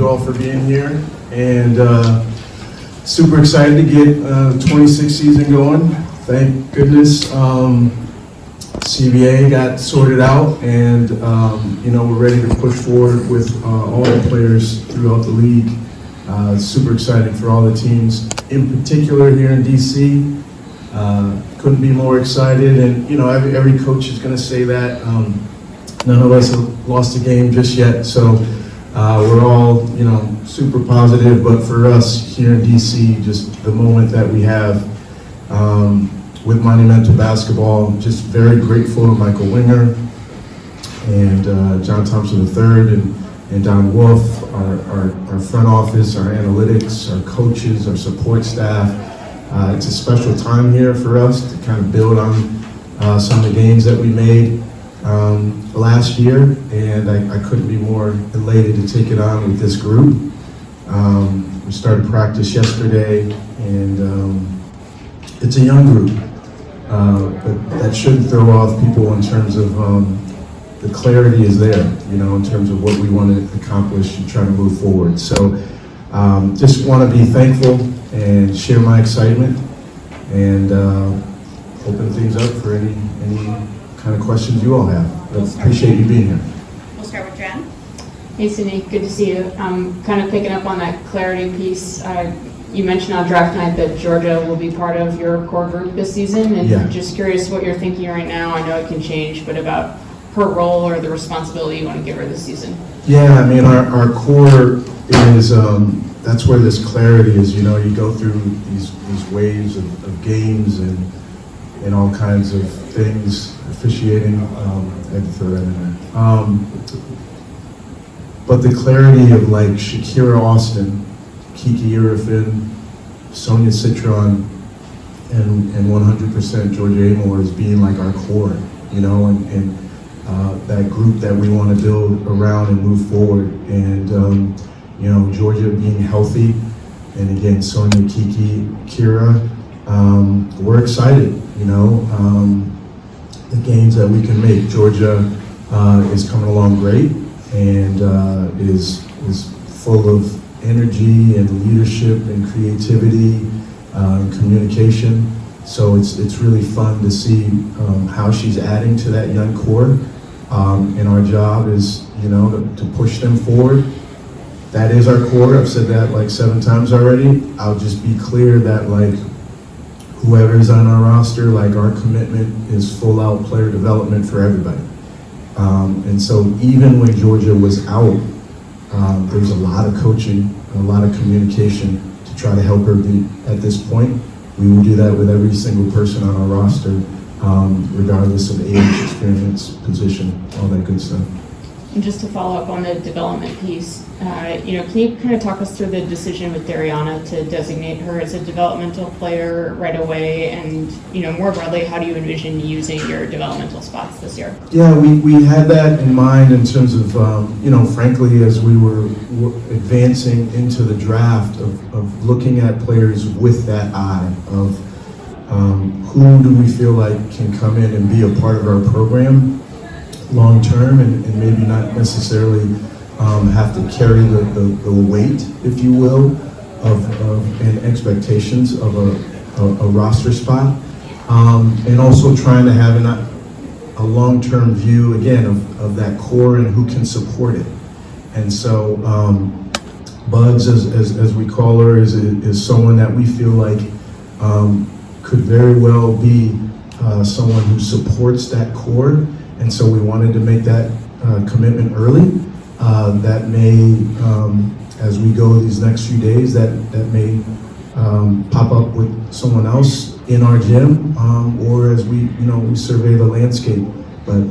all for being here, and super excited to get the 26 season going. Thank goodness CBA got sorted out, and we're ready to push forward with all the players throughout the league. Super exciting for all the teams, in particular here in DC. Couldn't be more excited, and every coach is going to say that. None of us have lost a game just yet, so we're all super positive. But for us here in DC, just the moment that we have with Monumental Basketball, just very grateful to Michael Winger and John Thompson III and Don Wolf, our front office, our analytics, our coaches, our support staff. It's a special time here for us to kind of build on some of the gains that we made last year, and I couldn't be more elated to take it on with this group. We started practice yesterday, and it's a young group, but that shouldn't throw off people in terms of the clarity is there, in terms of what we want to accomplish and try to move forward. So just want to be thankful and share my excitement, and open things up for any kind of questions you all have. I appreciate you being here. We'll start with Jen. Hey Sydney, good to see you. Kind of picking up on that clarity piece. You mentioned on draft night that Georgia will be part of your core group this season, and just curious what you're thinking right now. I know it can change, but about her role or the responsibility you want to give her this season. Yeah, I mean, our core is, that's where this clarity is. You go through these waves of games and all kinds of things, officiating, I had to throw that in there. But the clarity of like Shakira Austin, Kiki Irifin, Sonia Citron, and 100% Georgia Amor as being like our core, and that group that we want to build around and move forward. And Georgia being healthy, and again, Sonia, Kiki, Kira, we're excited. The gains that we can make. Georgia is coming along great, and is full of energy and leadership and creativity and communication. So it's really fun to see how she's adding to that young core. And our job is, to push them forward. That is our core. I've said that like 7 times already. I'll just be clear that whoever's on our roster, our commitment is full out player development for everybody. And so even when Georgia was out, there was a lot of coaching, a lot of communication to try to help her be at this point. We will do that with every single person on our roster, regardless of age, experience, position, all that good stuff. And just to follow up on the development piece, can you kind of talk us through the decision with Dariana to designate her as a developmental player right away, and more broadly, how do you envision using your developmental spots this year? Yeah, we had that in mind in terms of frankly, as we were advancing into the draft, of looking at players with that eye of who do we feel like can come in and be a part of our program long term, and maybe not necessarily have to carry the weight, if you will, and expectations of a roster spot, and also trying to have a long-term view again of that core and who can support it. And so Bugs, as we call her, is someone that we feel like could very well be someone who supports that core. And so we wanted to make that commitment early. That may, as we go these next few days, that may pop up with someone else in our gym, or as we survey the landscape. But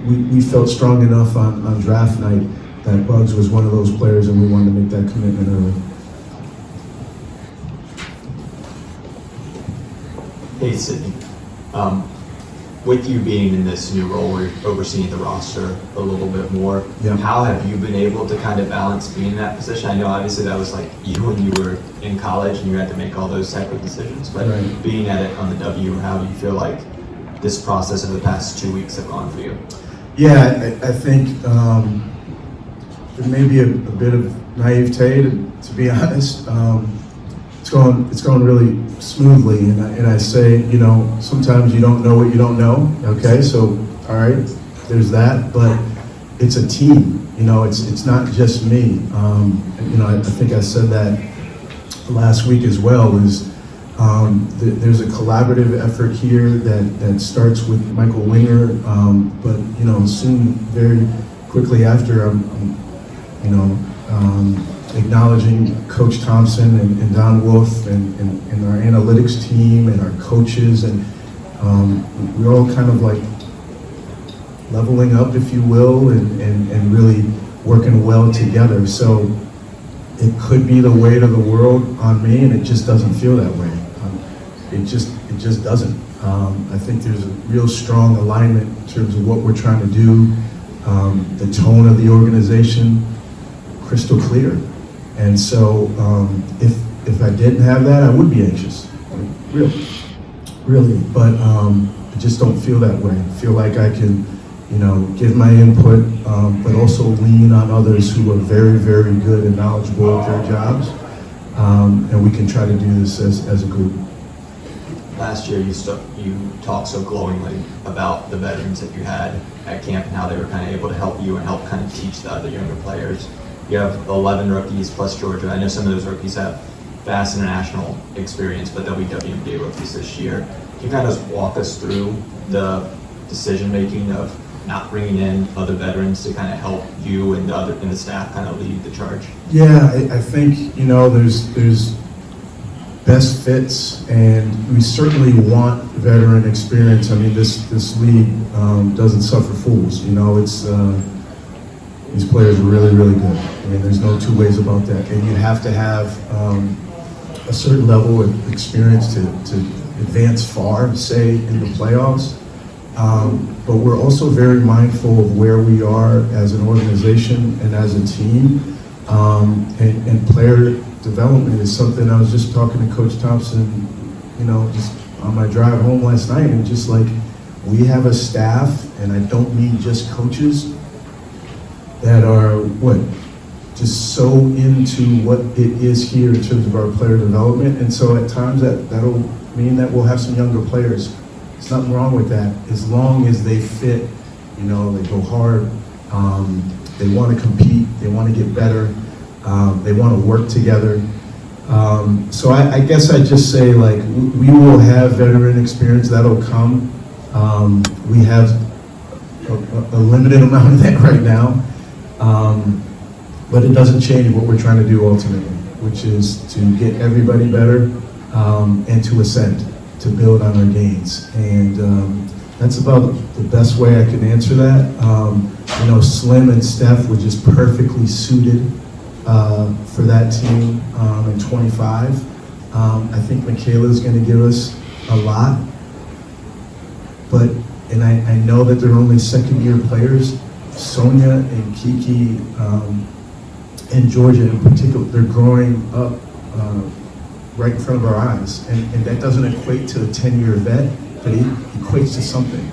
we felt strong enough on draft night that Bugs was one of those players, and we wanted to make that commitment early. Hey Sydney, with you being in this new role where you're overseeing the roster a little bit more, how have you been able to kind of balance being in that position? I know obviously that was like you when you were in college and you had to make all those type of decisions, but being at it on the W, how do you feel like this process of the past 2 weeks have gone for you? Yeah, I think there may be a bit of naivete, to be honest. It's going really smoothly, and I say, sometimes you don't know what you don't know. Okay, so all right, there's that, but it's a team. It's not just me. I think I said that last week as well. There's a collaborative effort here that starts with Michael Winger, but soon, very quickly after, I'm acknowledging Coach Thompson and Don Wolf and our analytics team and our coaches, and we're all kind of like leveling up, if you will, and really working well together. So it could be the weight of the world on me, and it just doesn't feel that way. It just doesn't. I think there's a real strong alignment in terms of what we're trying to do. The tone of the organization, crystal clear. And so if I didn't have that, I would be anxious, really. But I just don't feel that way. I feel like I can, give my input, but also lean on others who are very, very good and knowledgeable at their jobs. And we can try to do this as a group. Last year, you talked so glowingly about the veterans that you had at camp and how they were kind of able to help you and help kind of teach the other younger players. You have 11 rookies plus Georgia. I know some of those rookies have vast international experience, but they'll be WNBA rookies this year. Can you kind of walk us through the decision-making of not bringing in other veterans to kind of help you and the staff kind of lead the charge? Yeah, I think, there's best fits, and we certainly want veteran experience. I mean, this league doesn't suffer fools. These players are really, really good. I mean, there's no two ways about that. And you have to have a certain level of experience to advance far, say, in the playoffs. But we're also very mindful of where we are as an organization and as a team. And player development is something I was just talking to Coach Thompson, just on my drive home last night, and just like, we have a staff, and I don't mean just coaches, that are just so into what it is here in terms of our player development. And so at times that'll mean that we'll have some younger players. There's nothing wrong with that, as long as they fit, they go hard, they want to compete, they want to get better, they want to work together. So I guess I'd just say, like, we will have veteran experience, that'll come. We have a limited amount of that right now. But it doesn't change what we're trying to do ultimately, which is to get everybody better and to ascend, to build on our gains. And that's about the best way I can answer that. Slim and Steph were just perfectly suited for that team in 25. I think Michaela's going to give us a lot. And I know that they're only second-year players. Sonia and Kiki and Georgia in particular, they're growing up right in front of our eyes. And that doesn't equate to a 10-year vet, but it equates to something.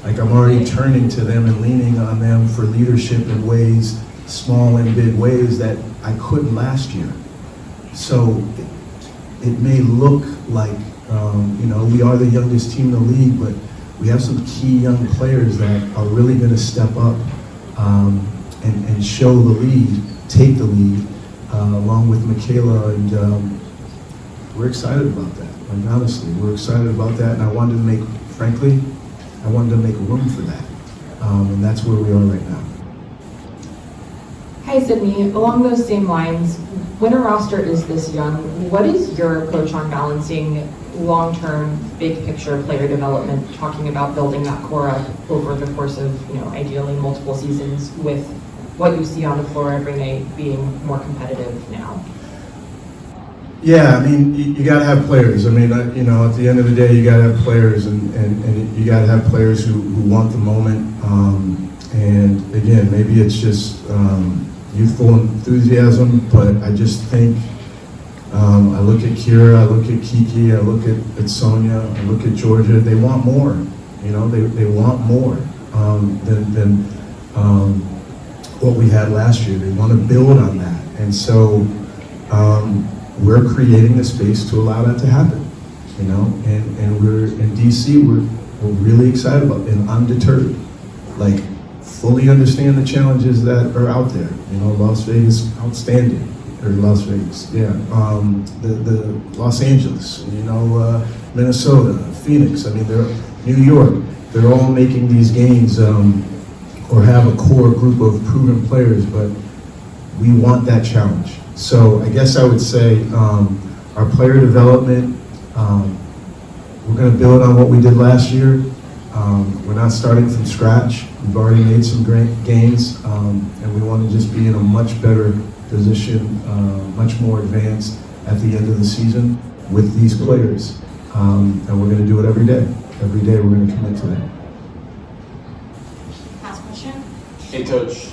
Like, I'm already turning to them and leaning on them for leadership in ways, small and big ways, that I couldn't last year. So it may look like, we are the youngest team in the league, but we have some key young players that are really going to step up and show the lead, take the lead, along with Michaela, and we're excited about that. Like, honestly, we're excited about that, and I wanted to make room for that, and that's where we are right now. Hi, Sydney. Along those same lines, when a roster is this young, what is your approach on balancing long-term, big picture player development, talking about building that core up over the course of, ideally multiple seasons, with what you see on the floor every night being more competitive now? Yeah, I mean, you got to have players. I mean, at the end of the day, you got to have players, and you got to have players who want the moment. And again, maybe it's just youthful enthusiasm, but I just think I look at Kira, I look at Kiki, I look at Sonia, I look at Georgia. They want more. They want more than what we had last year. They want to build on that. And so we're creating the space to allow that to happen, you know, and we're in DC, we're really excited about it and undeterred. Like, fully understand the challenges that are out there. You know, Las Vegas, outstanding. Or Las Vegas, yeah. The Los Angeles, you know, Minnesota, Phoenix, I mean, New York, they're all making these gains or have a core group of proven players, but we want that challenge. So I guess I would say our player development, we're going to build on what we did last year. We're not starting from scratch. We've already made some great gains, and we want to just be in a much better position, much more advanced at the end of the season with these players. And we're going to do it every day. Every day we're going to commit to that. Last question. Hey, Coach.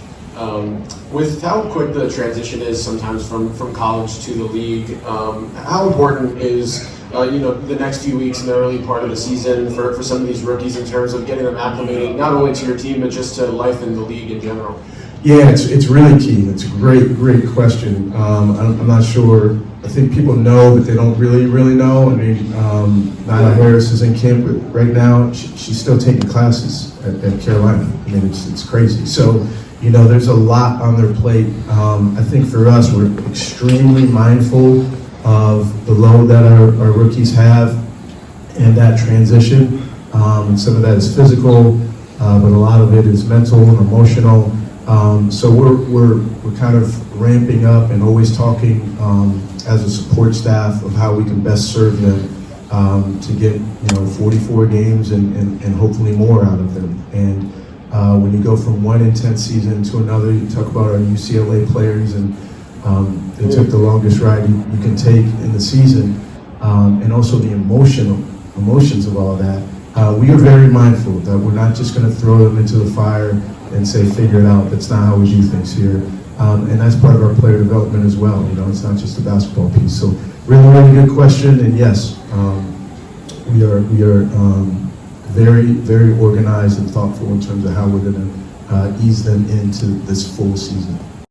With how quick the transition is sometimes from college to the league, how important is the next few weeks in the early part of the season for some of these rookies in terms of getting them acclimated, not only to your team, but just to life in the league in general? Yeah, it's really key. It's a great question. I'm not sure. I think people know, but they don't really know. I mean, Nyla Harris is in camp right now. She's still taking classes at Carolina. I mean, it's crazy. So, you know, there's a lot on their plate. I think for us, we're extremely mindful of the load that our rookies have and that transition. And some of that is physical, but a lot of it is mental and emotional. So we're kind of ramping up and always talking as a support staff of how we can best serve them to get 44 games and hopefully more out of them. And when you go from one intense season to another, you talk about our UCLA players, and they took the longest ride you can take in the season, and also the emotions of all that. We are very mindful that we're not just going to throw them into the fire and say, figure it out. That's not how we do things here. And that's part of our player development as well. You know, it's not just a basketball piece. So really good question. And yes, we are very organized and thoughtful in terms of how we're going to ease them into this full season.